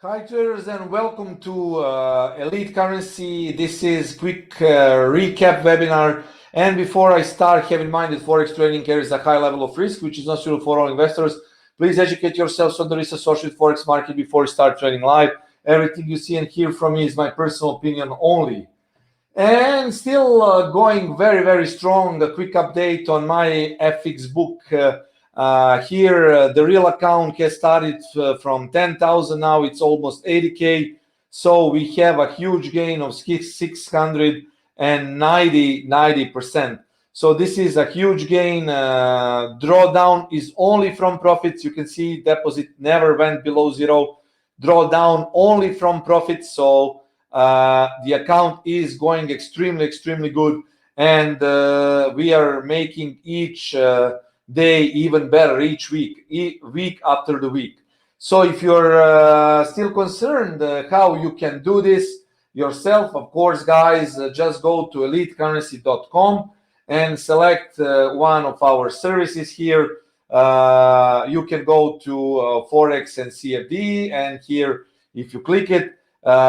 Hi traders and welcome to Elite Currency. This is quick recap webinar. And before I start, have in mind that Forex trading carries a high level of risk, which is not suitable for all investors. Please educate yourselves on the risks associated with Forex market before you start trading live. Everything you see and hear from me is my personal opinion only. And still going very strong. A quick update on my FX book. Here, the real account has started from 10,000. Now it's almost 80K. So we have a huge gain of 690%. So this is a huge gain. Drawdown is only from profits. You can see deposit never went below zero. Drawdown only from profits. So the account is going extremely good. And we are making each day even better each week, week after the week. So if you're still concerned how you can do this yourself, of course, guys, just go to elitecurrency.com and select one of our services here. You can go to Forex and CFD, and here, if you click it,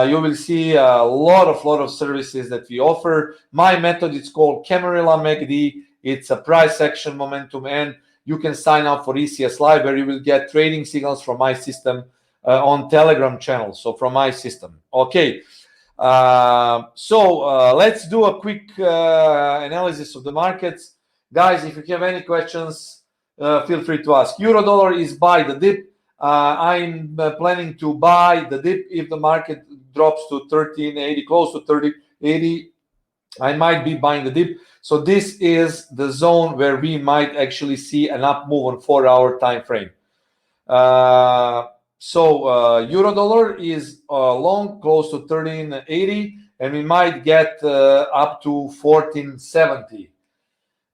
you will see a lot of services that we offer. My method is called Camarilla MACD. It's a price action momentum, and you can sign up for ECS Live, where you will get trading signals from my system on Telegram channel. So from my system. Okay. Let's do a quick analysis of the markets. Guys, if you have any questions, feel free to ask. Euro dollar is buy the dip. I'm planning to buy the dip if the market drops to 1380, close to 3080. I might be buying the dip. So this is the zone where we might actually see an up move on 4-hour time frame. Euro dollar is long, close to 1380, and we might get up to 1470.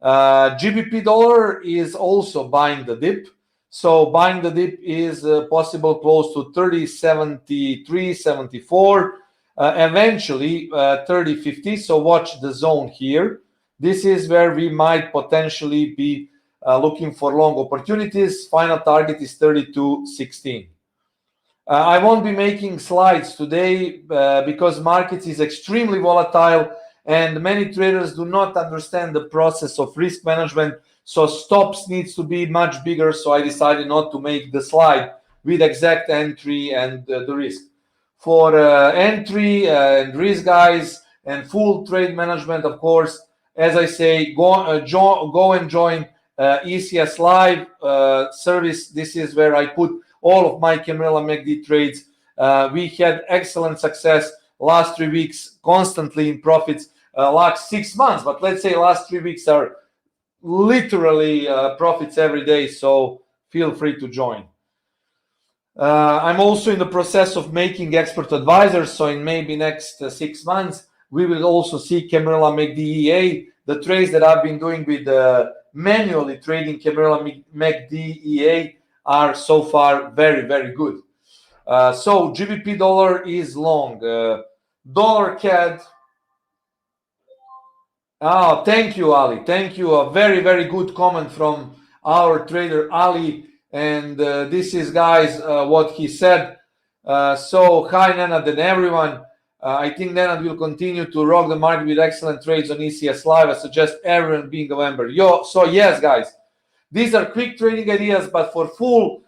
GBP dollar is also buying the dip. So buying the dip is possible close to 3073, 74. Eventually 3050. So watch the zone here. This is where we might potentially be looking for long opportunities. Final target is 3216. I won't be making slides today because markets is extremely volatile and many traders do not understand the process of risk management. So stops needs to be much bigger. So I decided not to make the slide with exact entry and the risk. For entry and risk, guys, and full trade management, of course, as I say, go and join ECS Live service. This is where I put all of my Camarilla MACD trades. We had excellent success last 3 weeks, constantly in profits. Last 6 months, but let's say last 3 weeks are literally profits every day. So feel free to join. I'm also in the process of making expert advisors. So in maybe next 6 months, we will also see Camarilla MACD EA. The trades that I've been doing with manually trading Camarilla MACD EA are so far very good. So GBP dollar is long. Dollar CAD. Oh, thank you, Ali. Thank you. A very good comment from our trader Ali. And this is, guys, what he said. So hi Nenad and everyone. I think Nenad will continue to rock the market with excellent trades on ECS Live. I suggest everyone being a member. So yes, guys, these are quick trading ideas, but for full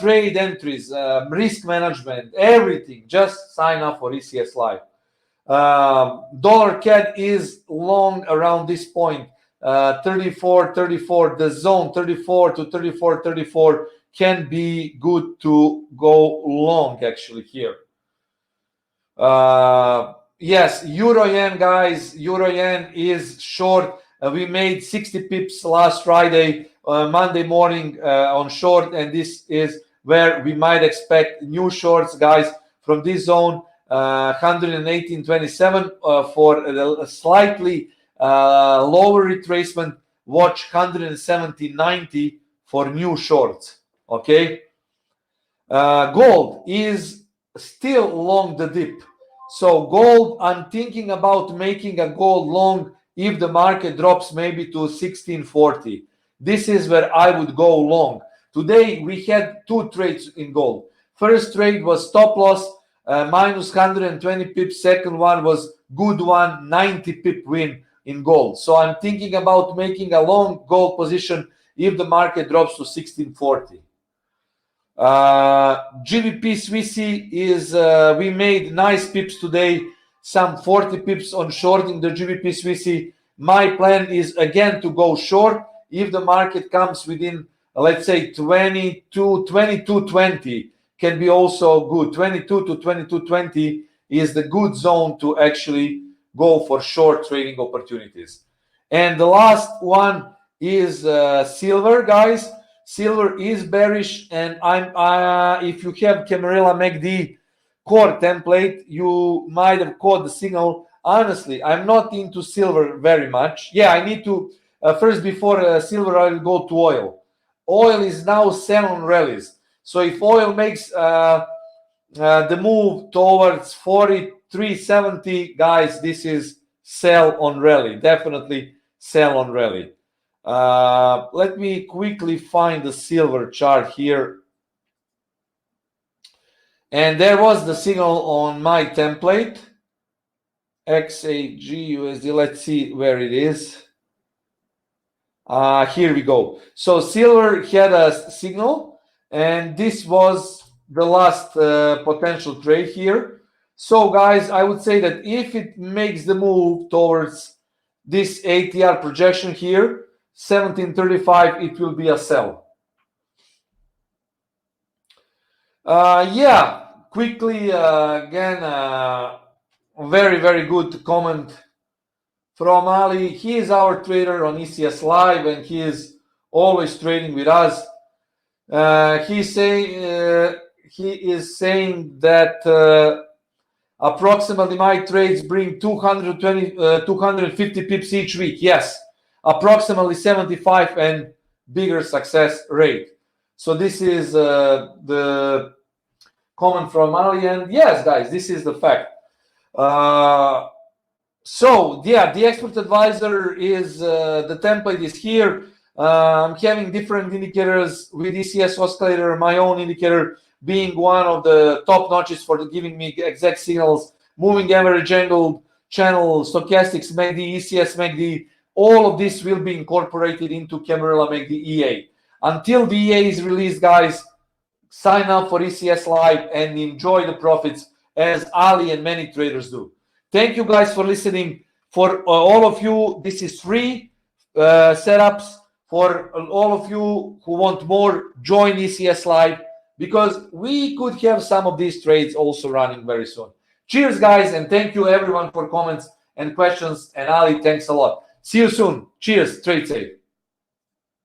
trade entries, risk management, everything, just sign up for ECS Live. Dollar CAD is long around this point. 34, the zone 34 to 34 can be good to go long actually here. Yes, Euro Yen, guys, Euro Yen is short. We made 60 pips last Friday, Monday morning on short, and this is where we might expect new shorts, guys, from this zone. 118.27 for a slightly lower retracement. Watch 170.90 for new shorts. Okay. Gold is still long the dip. So gold, I'm thinking about making a gold long if the market drops maybe to 1640. This is where I would go long. Today we had 2 trades in gold. First trade was stop loss, minus 120 pips. Second one was good one, 90 pip win in gold. So I'm thinking about making a long gold position if the market drops to 1640. GBP Swissy is, we made nice pips today, some 40 pips on shorting the GBP Swissy. My plan is again to go short if the market comes within, let's say, 2220 can be also good. 22 to 2220 is the good zone to actually go for short trading opportunities. And the last one is silver, guys. Silver is bearish, and if you have Camarilla MACD core template, you might have caught the signal. Honestly, I'm not into silver very much. Yeah, I need to first, before silver, I will go to oil. Oil is now sell on rallies. So if oil makes the move towards 43.70, guys, this is sell on rally. Definitely sell on rally. Let me quickly find the silver chart here. And there was the signal on my template. XAG USD. Let's see where it is. Here we go. So silver had a signal, and this was the last potential trade here. So guys, I would say that if it makes the move towards this ATR projection here, 1735, it will be a sell. Yeah, quickly again, very, very good comment from Ali. He is our trader on ECS Live, and he is always trading with us. He is saying that approximately my trades bring 250 pips each week. Yes, approximately 75 and bigger success rate. So this is the comment from Ali, and yes, guys, this is the fact. So yeah, the expert advisor is the template is here. I'm having different indicators with ECS oscillator, my own indicator being one of the top notches for giving me exact signals, moving average angle, channel, stochastics, MACD, ECS MACD. All of this will be incorporated into Camarilla MACD EA. Until the EA is released, guys, sign up for ECS Live and enjoy the profits as Ali and many traders do. Thank you guys for listening. For all of you, this is free setups. For all of you who want more, join ECS Live, because we could have some of these trades also running very soon. Cheers, guys, and thank you everyone for comments and questions. And Ali, thanks a lot. See you soon. Cheers. Trade safe.